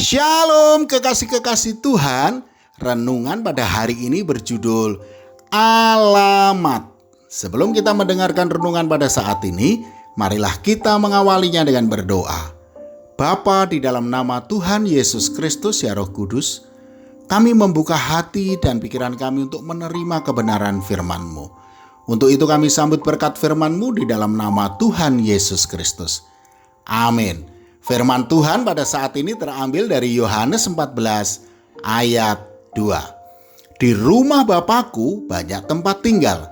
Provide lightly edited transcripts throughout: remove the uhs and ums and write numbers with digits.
Shalom kekasih-kekasih Tuhan. Renungan pada hari ini berjudul Alamat. Sebelum kita mendengarkan renungan pada saat ini, marilah kita mengawalinya dengan berdoa. Bapa, di dalam nama Tuhan Yesus Kristus ya Roh Kudus, kami membuka hati dan pikiran kami untuk menerima kebenaran firman-Mu. Untuk itu kami sambut berkat firman-Mu di dalam nama Tuhan Yesus Kristus. Amin. Firman Tuhan pada saat ini terambil dari Yohanes 14 ayat 2. Di rumah Bapakku banyak tempat tinggal.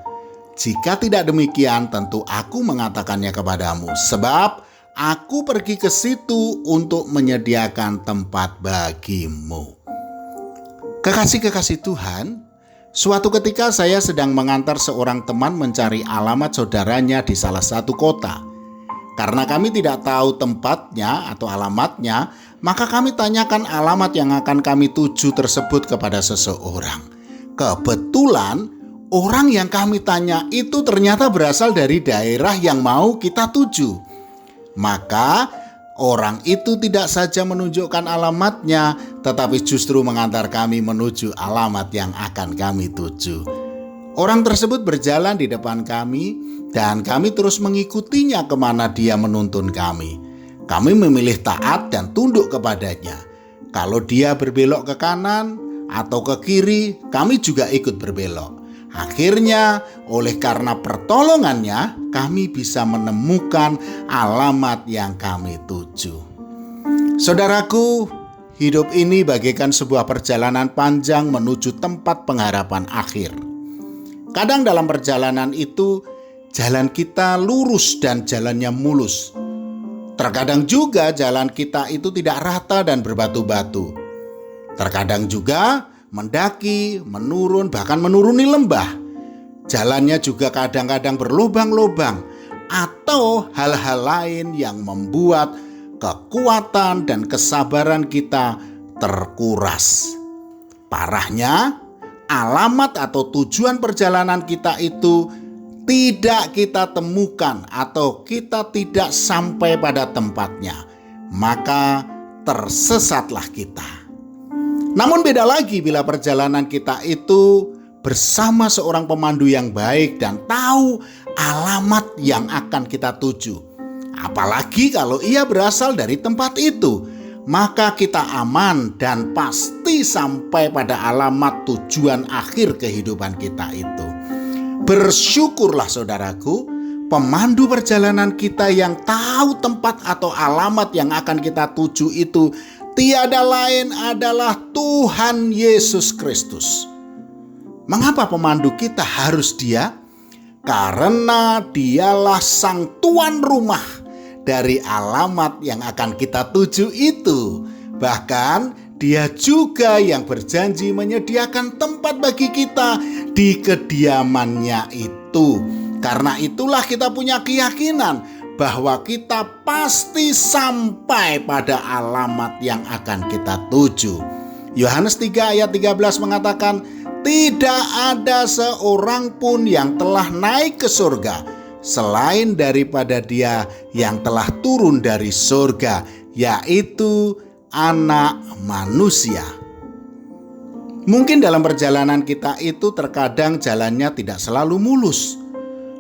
Jika tidak demikian tentu aku mengatakannya kepadamu. Sebab aku pergi ke situ untuk menyediakan tempat bagimu. Kekasih-kekasih Tuhan, suatu ketika saya sedang mengantar seorang teman mencari alamat saudaranya di salah satu kota. Karena kami tidak tahu tempatnya atau alamatnya, maka kami tanyakan alamat yang akan kami tuju tersebut kepada seseorang. Kebetulan orang yang kami tanya itu ternyata berasal dari daerah yang mau kita tuju. Maka orang itu tidak saja menunjukkan alamatnya, tetapi justru mengantar kami menuju alamat yang akan kami tuju. Orang tersebut berjalan di depan kami dan kami terus mengikutinya kemana dia menuntun kami. Kami memilih taat dan tunduk kepadanya. Kalau dia berbelok ke kanan atau ke kiri, kami juga ikut berbelok. Akhirnya, oleh karena pertolongannya, kami bisa menemukan alamat yang kami tuju. Saudaraku, hidup ini bagaikan sebuah perjalanan panjang menuju tempat pengharapan akhir. Kadang dalam perjalanan itu, jalan kita lurus dan jalannya mulus. Terkadang juga jalan kita itu tidak rata dan berbatu-batu. Terkadang juga mendaki, menurun, bahkan menuruni lembah. Jalannya juga kadang-kadang berlubang-lubang atau hal-hal lain yang membuat kekuatan dan kesabaran kita terkuras. Parahnya, alamat atau tujuan perjalanan kita itu tidak kita temukan atau kita tidak sampai pada tempatnya, maka tersesatlah kita. Namun beda lagi bila perjalanan kita itu bersama seorang pemandu yang baik dan tahu alamat yang akan kita tuju. Apalagi kalau ia berasal dari tempat itu, maka kita aman dan pasti sampai pada alamat tujuan akhir kehidupan kita itu. Bersyukurlah saudaraku, pemandu perjalanan kita yang tahu tempat atau alamat yang akan kita tuju itu tiada lain adalah Tuhan Yesus Kristus. Mengapa pemandu kita harus Dia? Karena Dialah sang tuan rumah dari alamat yang akan kita tuju itu. Bahkan Dia juga yang berjanji menyediakan tempat bagi kita di kediamannya itu. Karena itulah kita punya keyakinan bahwa kita pasti sampai pada alamat yang akan kita tuju. Yohanes 3 ayat 13 mengatakan, tidak ada seorang pun yang telah naik ke surga selain daripada Dia yang telah turun dari surga, yaitu Anak Manusia. Mungkin dalam perjalanan kita itu terkadang jalannya tidak selalu mulus.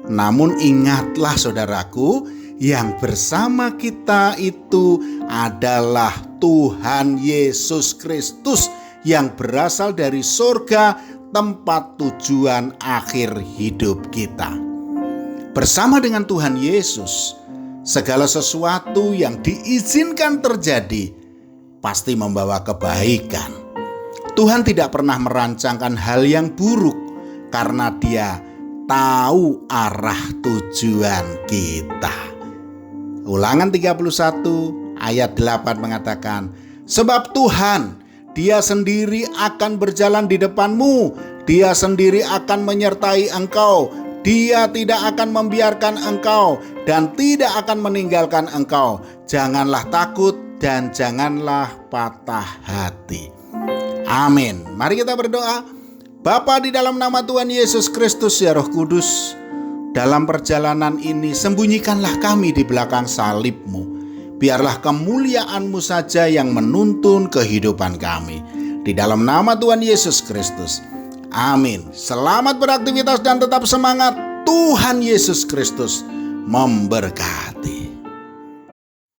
Namun ingatlah saudaraku, yang bersama kita itu adalah Tuhan Yesus Kristus yang berasal dari surga, tempat tujuan akhir hidup kita. Bersama dengan Tuhan Yesus, segala sesuatu yang diizinkan terjadi pasti membawa kebaikan. Tuhan tidak pernah merancangkan hal yang buruk karena Dia tahu arah tujuan kita. Ulangan 31 ayat 8 mengatakan, sebab Tuhan, Dia sendiri akan berjalan di depanmu, Dia sendiri akan menyertai engkau, Dia tidak akan membiarkan engkau dan tidak akan meninggalkan engkau. Janganlah takut dan janganlah patah hati. Amin. Mari kita berdoa. Bapa, di dalam nama Tuhan Yesus Kristus ya Roh Kudus, dalam perjalanan ini sembunyikanlah kami di belakang salib-Mu. Biarlah kemuliaan-Mu saja yang menuntun kehidupan kami. Di dalam nama Tuhan Yesus Kristus. Amin. Selamat beraktivitas dan tetap semangat. Tuhan Yesus Kristus memberkati.